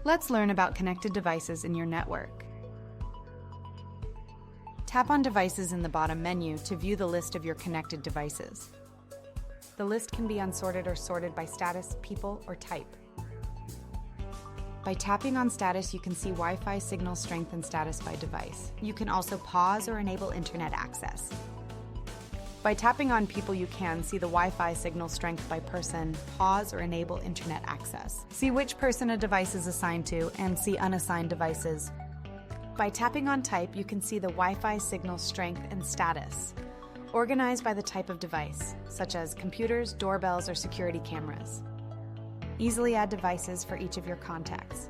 Let's learn about connected devices in your network. Tap on Devices in the bottom menu to view the list of your connected devices. The list can be unsorted or sorted by status, people, or type. By tapping on status, you can see Wi-Fi signal strength and status by device. You can also pause or enable internet access. By tapping on people, you can see the Wi-Fi signal strength by person, pause or enable internet access. See which person a device is assigned to, and see unassigned devices. By tapping on type, you can see the Wi-Fi signal strength and status, organized by the type of device, such as computers, doorbells, or security cameras. Easily add devices for each of your contacts.